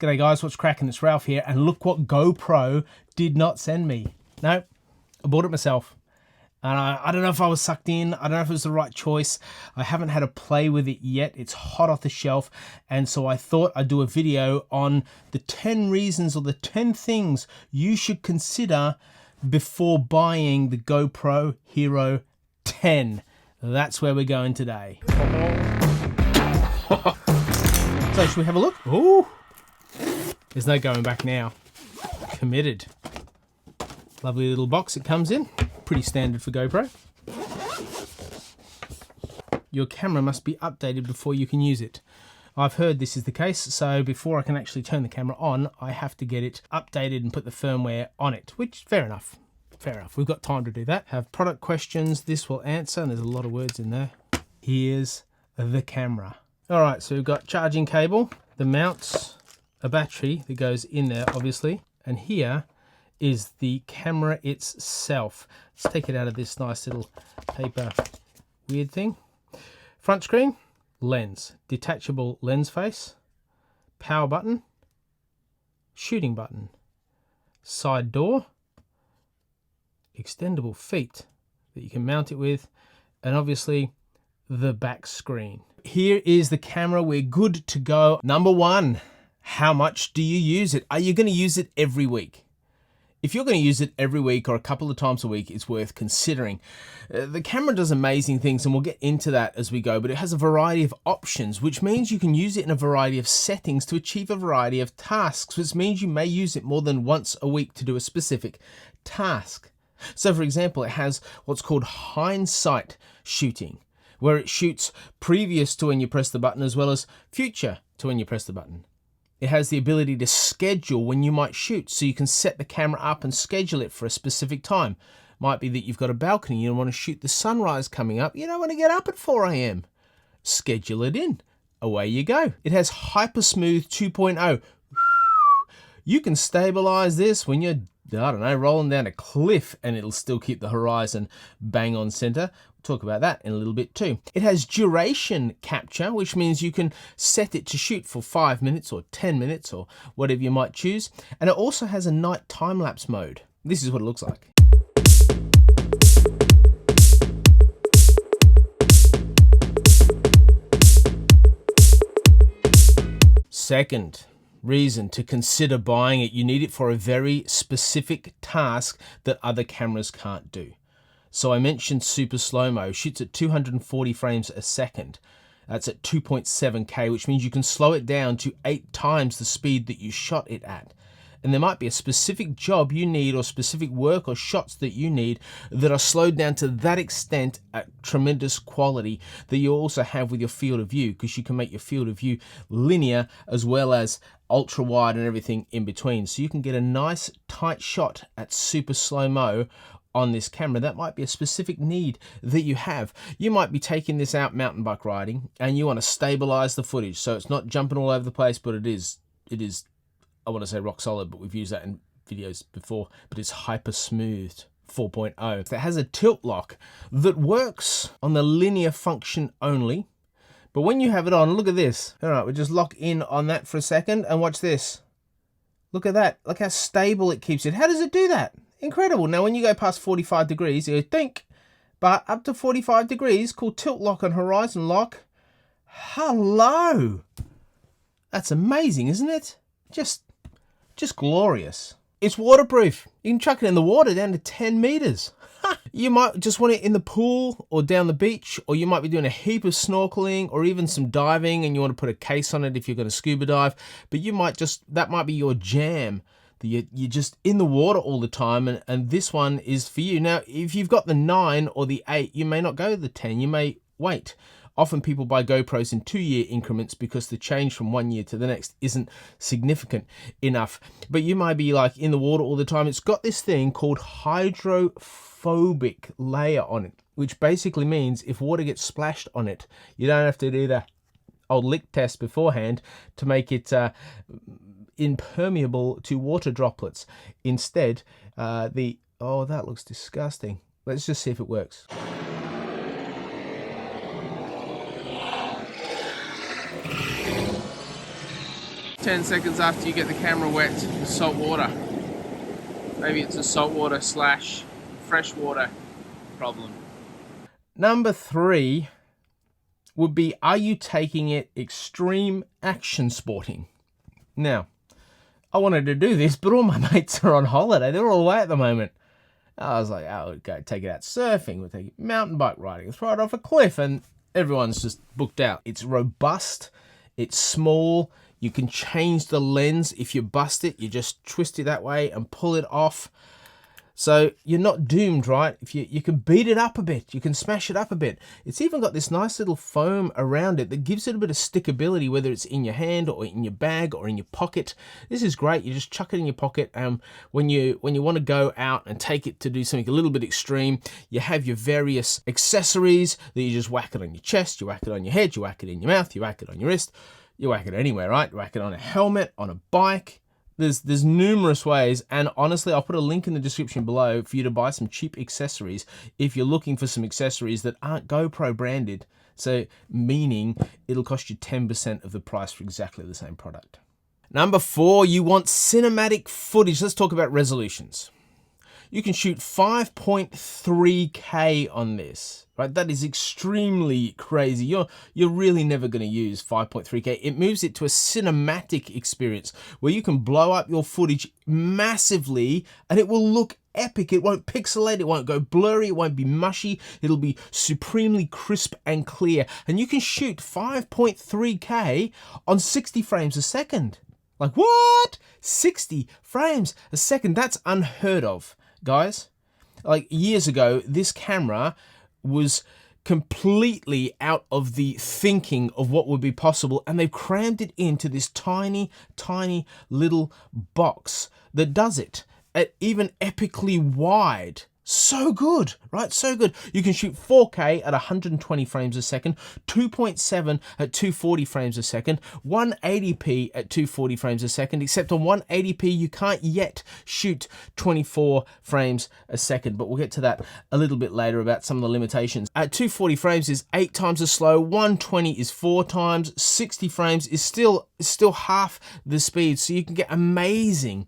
G'day guys, what's cracking? It's Ralph here, and look what GoPro did not send me. No, I bought it myself. And I don't know if I was sucked in, I don't know if it was the right choice. I haven't had a play with it yet, it's hot off the shelf. And so I thought I'd do a video on the 10 reasons or the 10 things you should consider before buying the GoPro HERO 10. That's where we're going today. So should we have a look? Ooh. There's no going back now. Committed. Lovely little box it comes in. Pretty standard for GoPro. Your camera must be updated before you can use it. I've heard this is the case, so before I can actually turn the camera on, I have to get it updated and put the firmware on it, which, fair enough. Fair enough, we've got time to do that. Have product questions, this will answer, and there's a lot of words in there. Here's the camera. All right, so we've got charging cable, the mounts, a battery that goes in there, obviously, and here is the camera itself. Let's take it out of this nice little paper weird thing. Front screen, lens, detachable lens face, power button, shooting button, side door, extendable feet that you can mount it with, and obviously the back screen. Here is the camera, we're good to go. Number one, how much do you use it? Are you going to use it every week? If you're going to use it every week or a couple of times a week, it's worth considering. The camera does amazing things, and we'll get into that as we go, but it has a variety of options, which means you can use it in a variety of settings to achieve a variety of tasks, which means you may use it more than once a week to do a specific task. So for example, it has what's called hindsight shooting, where it shoots previous to when you press the button as well as future to when you press the button. It has the ability to schedule when you might shoot, so you can set the camera up and schedule it for a specific time. Might be that you've got a balcony, you don't want to shoot the sunrise coming up, you don't want to get up at 4 AM. Schedule it in. Away you go. It has Hyper Smooth 2.0. You can stabilize this when you're, I don't know, rolling down a cliff, and it'll still keep the horizon bang on center. We'll talk about that in a little bit too. It has duration capture, which means you can set it to shoot for 5 minutes or 10 minutes or whatever you might choose. And it also has a night time-lapse mode. This is what it looks like. Second reason to consider buying it, you need it for a very specific task that other cameras can't do. So I mentioned super slow-mo, shoots at 240 frames a second. That's at 2.7K, which means you can slow it down to 8 times the speed that you shot it at. And there might be a specific job you need or specific work or shots that you need that are slowed down to that extent at tremendous quality that you also have with your field of view, because you can make your field of view linear as well as ultra wide and everything in between. So you can get a nice tight shot at super slow-mo on this camera. That might be a specific need that you have. You might be taking this out mountain bike riding and you want to stabilize the footage so it's not jumping all over the place, but it is I want to say rock solid, but we've used that in videos before, but it's hyper smoothed 4.0. It has a tilt lock that works on the linear function only, but when you have it on, look at this. All right, we'll just lock in on that for a second and watch this. Look at that. Look how stable it keeps it. How does it do that? Incredible. Now, when you go past 45 degrees, you think, but up to 45 degrees, called tilt lock and horizon lock. Hello. That's amazing, isn't it? Just glorious. It's waterproof. You can chuck it in the water down to 10 meters. You might just want it in the pool or down the beach, or you might be doing a heap of snorkeling or even some diving and you want to put a case on it if you're going to scuba dive, but you might that might be your jam. You're just in the water all the time, and this one is for you. Now, if you've got the 9 or the 8, you may not go to the 10, you may wait. Often people buy GoPros in 2-year increments because the change from 1 year to the next isn't significant enough. But you might be like in the water all the time. It's got this thing called hydrophobic layer on it, which basically means if water gets splashed on it, you don't have to do the old lick test beforehand to make it impermeable to water droplets. Instead, oh, that looks disgusting. Let's just see if it works. 10 seconds after you get the camera wet with salt water. Maybe it's a saltwater / freshwater problem. Number 3 would be, are you taking it extreme action sporting? Now, I wanted to do this, but all my mates are on holiday. They're all away at the moment. I was like, oh, we'll go take it out surfing, we'll take it mountain bike riding, we'll throw it off a cliff, and everyone's just booked out. It's robust, it's small, you can change the lens. If you bust it, you just twist it that way and pull it off. So you're not doomed, right? If you can beat it up a bit, you can smash it up a bit. It's even got this nice little foam around it that gives it a bit of stickability, whether it's in your hand or in your bag or in your pocket. This is great. You just chuck it in your pocket. When you want to go out and take it to do something a little bit extreme, you have your various accessories that you just whack it on your chest, you whack it on your head, you whack it in your mouth, you whack it on your wrist, you whack it anywhere, right? You whack it on a helmet, on a bike. There's numerous ways, and honestly, I'll put a link in the description below for you to buy some cheap accessories if you're looking for some accessories that aren't GoPro branded. So, meaning it'll cost you 10% of the price for exactly the same product. Number 4, you want cinematic footage. Let's talk about resolutions. You can shoot 5.3K on this, right? That is extremely crazy. You're really never going to use 5.3K. It moves it to a cinematic experience where you can blow up your footage massively and it will look epic. It won't pixelate, it won't go blurry, it won't be mushy. It'll be supremely crisp and clear. And you can shoot 5.3K on 60 frames a second. Like, what? 60 frames a second? That's unheard of. Guys, like years ago, this camera was completely out of the thinking of what would be possible, and they've crammed it into this tiny, tiny little box that does it at even epically wide. So good, right? So good. You can shoot 4K at 120 frames a second, 2.7 at 240 frames a second, 180p at 240 frames a second, except on 180p you can't yet shoot 24 frames a second, but we'll get to that a little bit later about some of the limitations. At 240 frames is 8 times as slow, 120 is 4 times, 60 frames is still half the speed, so you can get amazing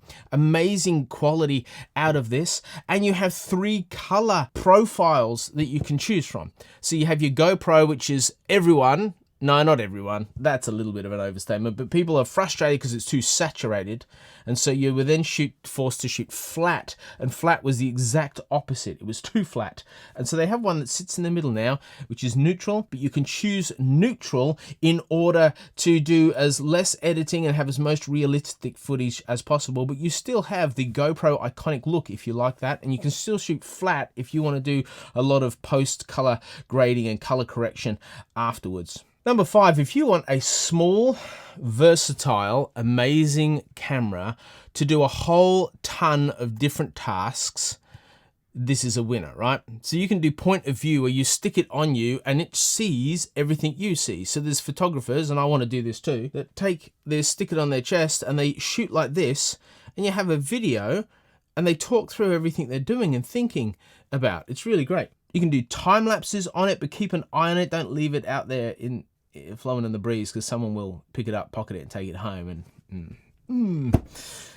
quality out of this, and you have 3 color profiles that you can choose from. So you have your GoPro, which is everyone. No, not everyone. That's a little bit of an overstatement, but people are frustrated because it's too saturated. And so you were then forced to shoot flat, and flat was the exact opposite. It was too flat. And so they have one that sits in the middle now, which is neutral, but you can choose neutral in order to do as less editing and have as most realistic footage as possible, but you still have the GoPro iconic look if you like that, and you can still shoot flat if you want to do a lot of post-color grading and color correction afterwards. Number 5, if you want a small, versatile, amazing camera to do a whole ton of different tasks, this is a winner, right? So you can do point of view where you stick it on you and it sees everything you see. So there's photographers, and I want to do this too, that take this, stick it on their chest and they shoot like this, and you have a video and they talk through everything they're doing and thinking about. It's really great. You can do time lapses on it, but keep an eye on it. Don't leave it out there flowing in the breeze, because someone will pick it up, pocket it, and take it home. And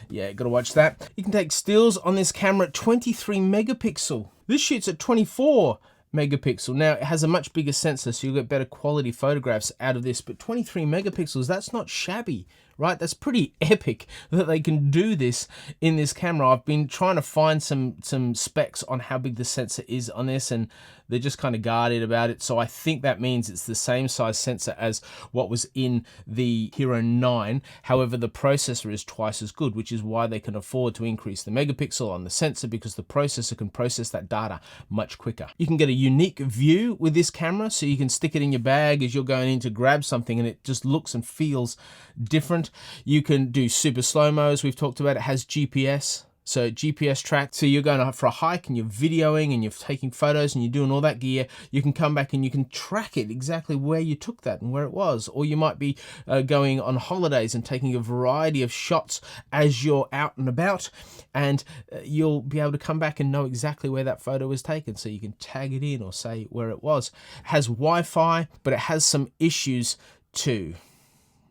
yeah, gotta watch that. You can take stills on this camera at 23 megapixel. This shoots at 24 megapixel. Now, it has a much bigger sensor, so you'll get better quality photographs out of this, but 23 megapixels, that's not shabby, right? That's pretty epic that they can do this in this camera. I've been trying to find some specs on how big the sensor is on this, and they're just kind of guarded about it. So I think that means it's the same size sensor as what was in the Hero 9. However, the processor is twice as good, which is why they can afford to increase the megapixel on the sensor, because the processor can process that data much quicker. You can get a unique view with this camera, so you can stick it in your bag as you're going in to grab something and it just looks and feels different. You can do super slow-mo, as we've talked about. It has GPS. So GPS track, so you're going for a hike and you're videoing and you're taking photos and you're doing all that gear, you can come back and you can track it exactly where you took that and where it was. Or you might be going on holidays and taking a variety of shots as you're out and about, and you'll be able to come back and know exactly where that photo was taken, so you can tag it in or say where it was. It has Wi-Fi, but it has some issues too.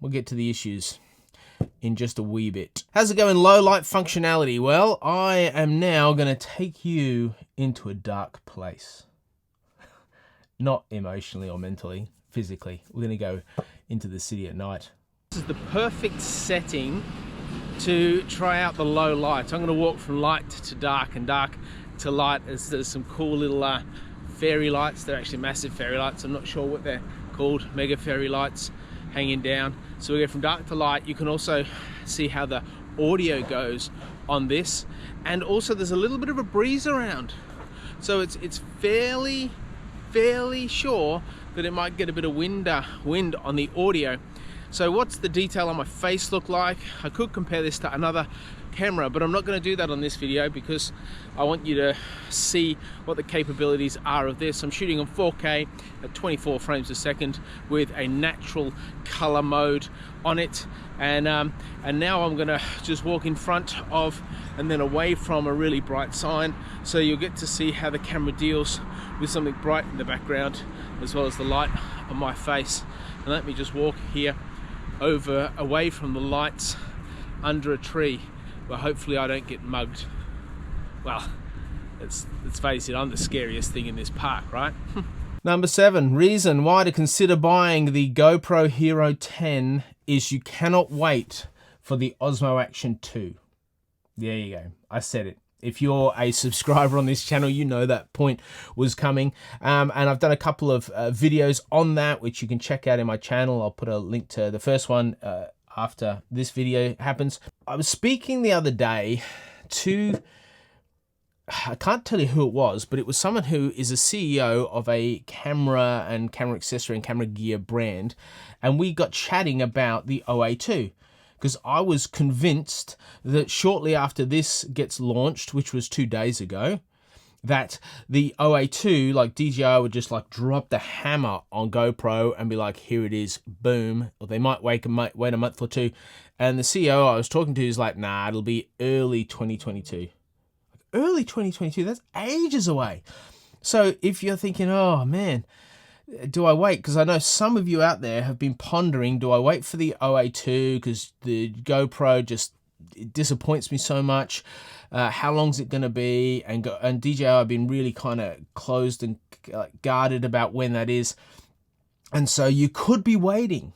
We'll get to the issues in just a wee bit. How's it going, low light functionality? Well, I am now going to take you into a dark place. Not emotionally or mentally, physically. We're going to go into the city at night. This is the perfect setting to try out the low light. I'm going to walk from light to dark and dark to light. There's some cool little fairy lights. They're actually massive fairy lights. I'm not sure what they're called. Mega fairy lights hanging down. So we go from dark to light. You can also see how the audio goes on this. And also there's a little bit of a breeze around. So it's fairly sure that it might get a bit of wind on the audio. So what's the detail on my face look like? I could compare this to another camera, but I'm not going to do that on this video because I want you to see what the capabilities are of this. I'm shooting on 4K at 24 frames a second with a natural color mode on it, and now I'm going to just walk in front of and then away from a really bright sign, so you'll get to see how the camera deals with something bright in the background as well as the light on my face. And let me just walk here away from the lights under a tree where hopefully I don't get mugged. Well, let's face it, I'm the scariest thing in this park, right? Number 7, reason why to consider buying the GoPro Hero 10 is you cannot wait for the Osmo Action 2. There you go, I said it. If you're a subscriber on this channel, you know that point was coming. And I've done a couple of videos on that, which you can check out in my channel. I'll put a link to the first one after this video happens. I was speaking the other day to, I can't tell you who it was, but it was someone who is a CEO of a camera and camera accessory and camera gear brand. And we got chatting about the OA2. Because I was convinced that shortly after this gets launched, which was 2 days ago, that the OA2, like DJI would just like drop the hammer on GoPro and be like, here it is, boom. Or they might wait a month or two. And the CEO I was talking to is like, nah, it'll be early 2022. Early 2022, that's ages away. So if you're thinking, oh man, do I wait? Because I know some of you out there have been pondering, do I wait for the OA2 because the GoPro just disappoints me so much? How long's it going to be? And DJI have been really kind of closed and guarded about when that is. And so you could be waiting.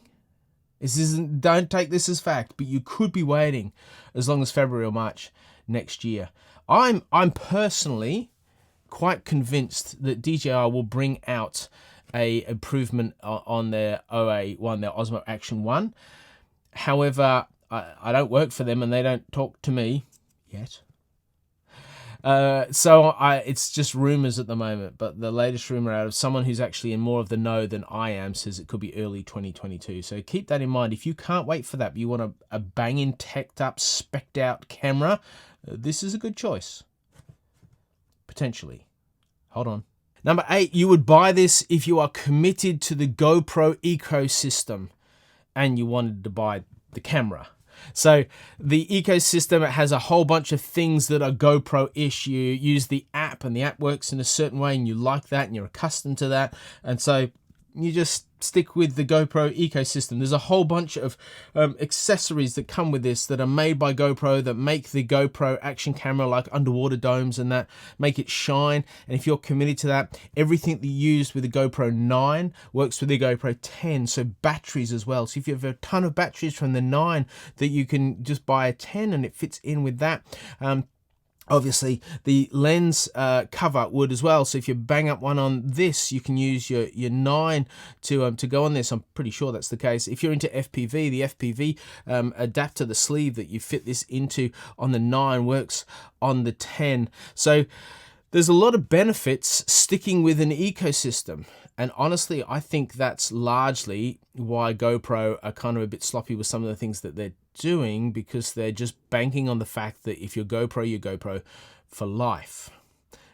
Don't take this as fact, but you could be waiting as long as February or March next year. I'm personally quite convinced that DJI will bring out a improvement on their OA1, their Osmo Action 1. However, I don't work for them and they don't talk to me yet. So it's just rumors at the moment, but the latest rumor out of someone who's actually in more of the know than I am says it could be early 2022. So keep that in mind. If you can't wait for that, but you want a banging, teched up, specced out camera, this is a good choice. Potentially. Hold on. Number 8, you would buy this if you are committed to the GoPro ecosystem and you wanted to buy the camera. So the ecosystem, it has a whole bunch of things that are GoPro-ish. You use the app and the app works in a certain way and you like that and you're accustomed to that. And so you just stick with the GoPro ecosystem. There's a whole bunch of accessories that come with this that are made by GoPro that make the GoPro action camera, like underwater domes and that, make it shine. And if you're committed to that, everything that you used with the GoPro 9 works with the GoPro 10. So batteries as well. So if you have a ton of batteries from the 9, that you can just buy a 10 and it fits in with that. Obviously, the lens cover would as well. So if you bang up one on this, you can use your 9 to go on this. I'm pretty sure that's the case. If you're into FPV, the FPV adapter, the sleeve that you fit this into on the 9 works on the 10. So there's a lot of benefits sticking with an ecosystem. And honestly, I think that's largely why GoPro are kind of a bit sloppy with some of the things that they're doing, because they're just banking on the fact that if you're GoPro for life,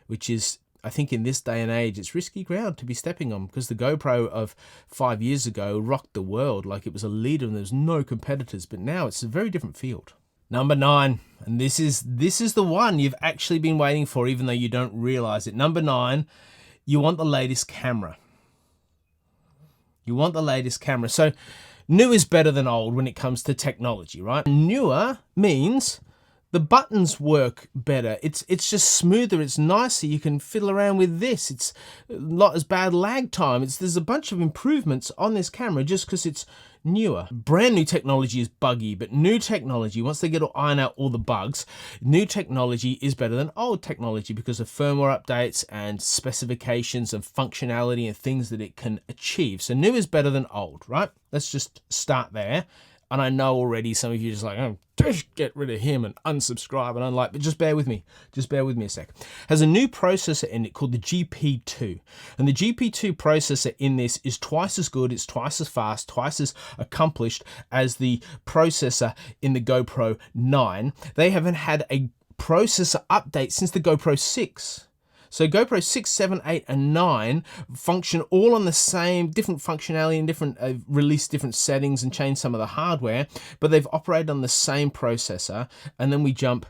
which is, I think in this day and age, it's risky ground to be stepping on, because the GoPro of 5 years ago rocked the world like it was a leader and there's no competitors, but now it's a very different field. Number 9, and this is the one you've actually been waiting for, even though you don't realize it. Number 9, you want the latest camera. You want the latest camera. So New is better than old when it comes to technology, right? Newer means the buttons work better. It's just smoother. It's nicer. You can fiddle around with this. It's not as bad lag time. There's a bunch of improvements on this camera just because it's newer. Brand new technology is buggy, but new technology, once they get to iron out all the bugs, new technology is better than old technology because of firmware updates and specifications and functionality and things that it can achieve. So new is better than old, right? Let's just start there. And I know already some of you are just like, oh, just get rid of him and unsubscribe and unlike, but just bear with me. Just bear with me a sec. Has a new processor in it called the GP2. And the GP2 processor in this is twice as good, it's twice as fast, twice as accomplished as the processor in the GoPro 9. They haven't had a processor update since the GoPro 6. So GoPro 6, 7, 8, and 9 function all on the same, different functionality and different, released different settings and changed some of the hardware, but they've operated on the same processor. And then we jump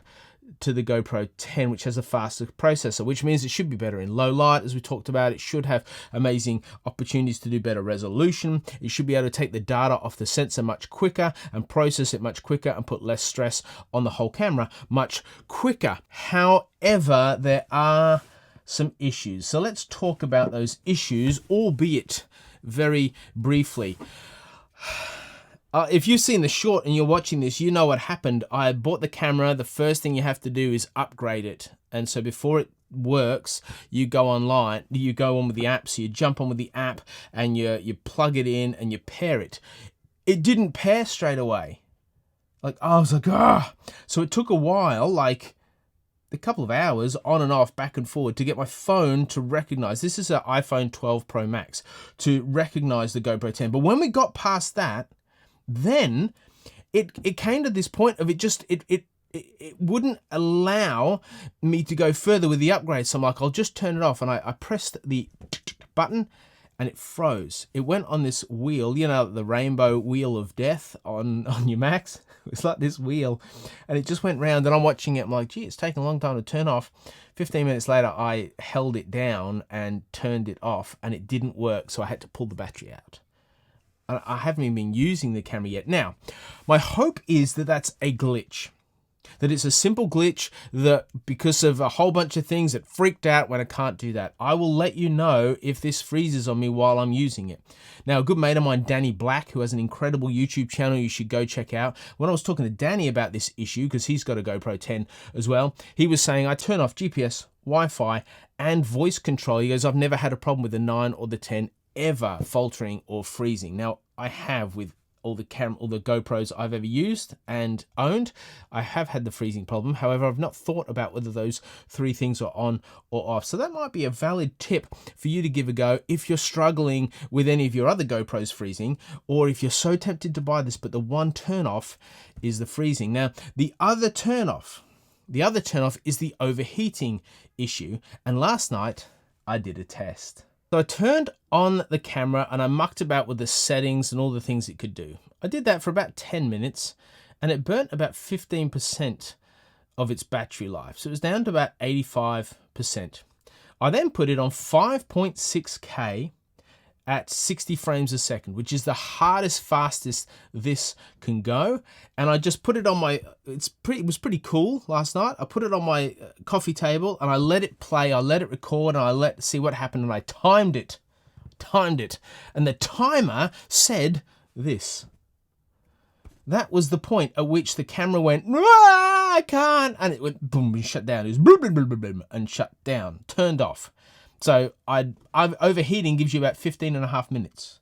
to the GoPro 10, which has a faster processor, which means it should be better in low light, as we talked about. It should have amazing opportunities to do better resolution. It should be able to take the data off the sensor much quicker and process it much quicker and put less stress on the whole camera much quicker. However, there are some issues. So let's talk about those issues, albeit very briefly. If you've seen the short and you're watching this, you know what happened. I bought the camera. The first thing you have to do is upgrade it. And so before it works, you go online, you go on with the app. So you jump on with the app and you plug it in and you pair it. It didn't pair straight away. Like, I was like, ah. So it took a while, like a couple of hours on and off, back and forward, to get my phone to recognize, this is an iPhone 12 Pro Max, to recognize the GoPro 10. But when we got past that, then it came to this point of it wouldn't allow me to go further with the upgrade. So I'm like, I'll just turn it off. And I pressed the button and it froze. It went on this wheel, you know, the rainbow wheel of death on your Macs. It's like this wheel, and it just went round, and I'm watching it. I'm like, gee, it's taking a long time to turn off. 15 minutes later, I held it down and turned it off, and it didn't work, so I had to pull the battery out. I haven't even been using the camera yet. Now, my hope is that that's a glitch. That it's a simple glitch that because of a whole bunch of things that freaked out when I can't do that. I will let you know if this freezes on me while I'm using it. Now, a good mate of mine, Danny Black, who has an incredible YouTube channel you should go check out. When I was talking to Danny about this issue, because he's got a GoPro 10 as well, he was saying, I turn off GPS, Wi-Fi, and voice control. He goes, I've never had a problem with the 9 or the 10 ever faltering or freezing. Now, I have with all the GoPros I've ever used and owned. I have had the freezing problem. However, I've not thought about whether those three things are on or off. So that might be a valid tip for you to give a go if you're struggling with any of your other GoPros freezing, or if you're so tempted to buy this, but the one turn off is the freezing. Now, the other turn off is the overheating issue. And last night I did a test. So I turned on the camera and I mucked about with the settings and all the things it could do. I did that for about 10 minutes and it burnt about 15% of its battery life. So it was down to about 85%. I then put it on 5.6K at 60 frames a second, which is the fastest this can go. And I just put it on my, it was pretty cool last night. I put it on my coffee table and I let it play, I let it record, and I see what happened, and I timed it. And the timer said this. That was the point at which the camera went, I can't, and it went boom and shut down. It was boom, boom, boom, boom, boom, and shut down, turned off. So overheating gives you about 15.5 minutes.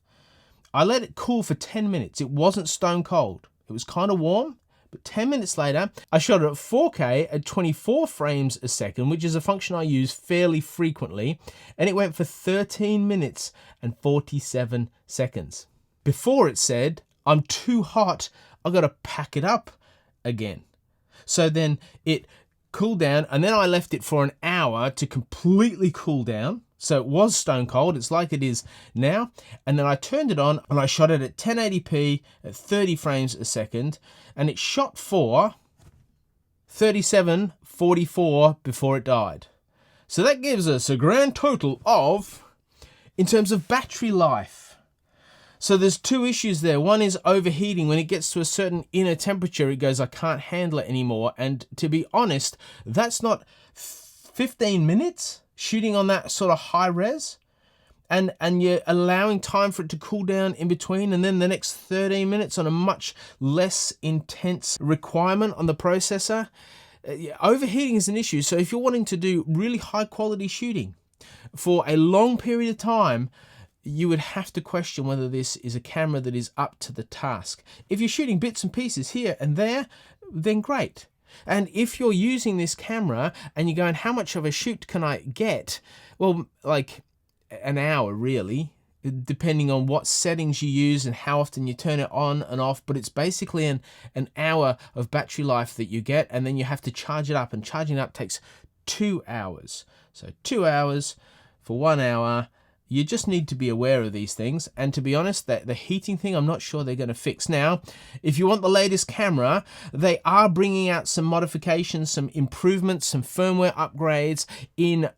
I let it cool for 10 minutes. It wasn't stone cold. It was kind of warm, but 10 minutes later, I shot it at 4K at 24 frames a second, which is a function I use fairly frequently, and it went for 13 minutes and 47 seconds. Before it said, I'm too hot, I got to pack it up again. So then it cooled down, and then I left it for an hour to completely cool down. So it was stone cold, it's like it is now. And then I turned it on and I shot it at 1080p at 30 frames a second, and it shot for 37:44 before it died. So that gives us a grand total of, in terms of battery life, So there's two issues there. One is overheating. When it gets to a certain inner temperature, it goes, I can't handle it anymore. And to be honest, that's not 15 minutes shooting on that sort of high res. And you're allowing time for it to cool down in between, and then the next 13 minutes on a much less intense requirement on the processor. Overheating is an issue. So if you're wanting to do really high quality shooting for a long period of time, you would have to question whether this is a camera that is up to the task. If you're shooting bits and pieces here and there, then great. And if you're using this camera and you're going, how much of a shoot can I get? Well, like an hour really, depending on what settings you use and how often you turn it on and off, but it's basically an hour of battery life that you get, and then you have to charge it up, and charging it up takes 2 hours. So 2 hours for 1 hour. You just need to be aware of these things, and to be honest, the heating thing, I'm not sure they're going to fix. Now, if you want the latest camera, they are bringing out some modifications, some improvements, some firmware upgrades in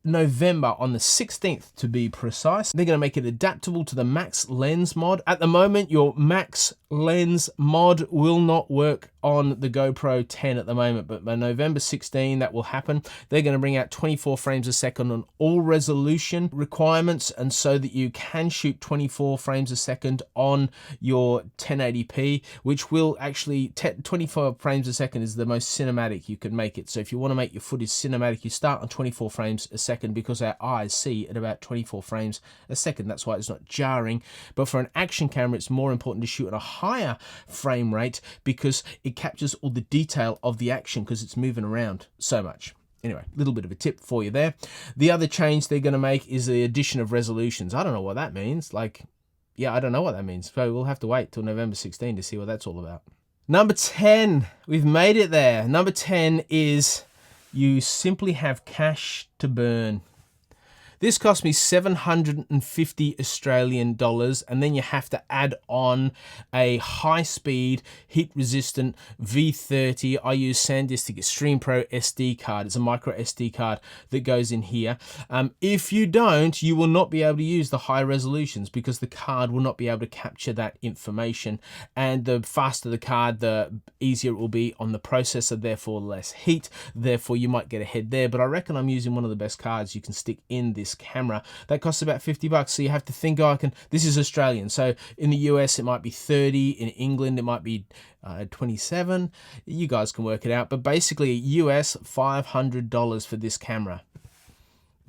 November, on the 16th to be precise. They're going to make it adaptable to the max lens mod. At the moment, your max lens mod will not work on the GoPro 10 at the moment, but by November 16 that will happen. They're going to bring out 24 frames a second on all resolution requirements, and so that you can shoot 24 frames a second on your 1080p, which will actually 24 frames a second is the most cinematic you can make it. So if you want to make your footage cinematic, you start on 24 frames a second, because our eyes see at about 24 frames a second. That's why it's not jarring. But for an action camera, it's more important to shoot at a higher frame rate, because it captures all the detail of the action, because it's moving around so much. Anyway, a little bit of a tip for you there. The other change they're going to make is the addition of resolutions. I don't know what that means. Yeah, I don't know what that means. So we'll have to wait till November 16 to see what that's all about. Number 10, we've made it there. Number 10 is you simply have cash to burn. This cost me 750 Australian dollars, and then you have to add on a high-speed, heat-resistant V30. I use SanDisk Extreme Pro SD card. It's a micro SD card that goes in here. If you don't, you will not be able to use the high resolutions, because the card will not be able to capture that information. And the faster the card, the easier it will be on the processor, therefore less heat. Therefore, you might get ahead there. But I reckon I'm using one of the best cards you can stick in this camera. That costs about 50 bucks. So you have to think, oh, this is Australian. So in the US, it might be 30. In England, it might be 27. You guys can work it out. But basically, US $500 for this camera.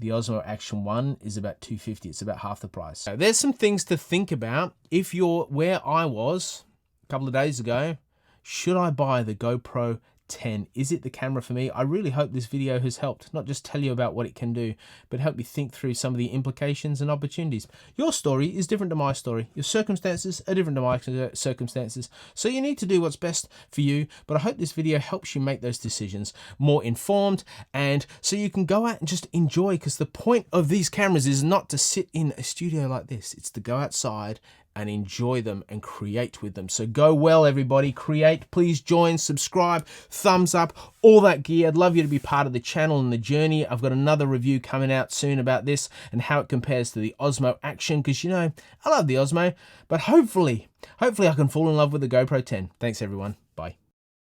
The Osmo Action 1 is about $250. It's about half the price. So there's some things to think about. If you're where I was a couple of days ago, should I buy the GoPro 10? Is it the camera for me? I really hope this video has helped, not just tell you about what it can do, but help you think through some of the implications and opportunities. Your story is different to my story. Your circumstances are different to my circumstances. So you need to do what's best for you, but I hope this video helps you make those decisions more informed, and so you can go out and just enjoy, because the point of these cameras is not to sit in a studio like this. It's to go outside and enjoy them and create with them. So go well, everybody. Create. Please join, subscribe, thumbs up, all that gear. I'd love you to be part of the channel and the journey. I've got another review coming out soon about this and how it compares to the Osmo Action, because, you know, I love the Osmo, but hopefully I can fall in love with the GoPro 10. Thanks, everyone. Bye.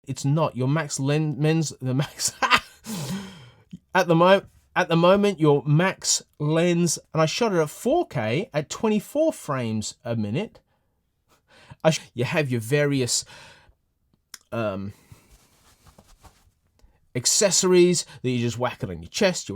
It's not your max lens, the max At the moment, your max lens, and I shot it at 4K at 24 frames a minute. You have your various accessories that you just whack it on your chest.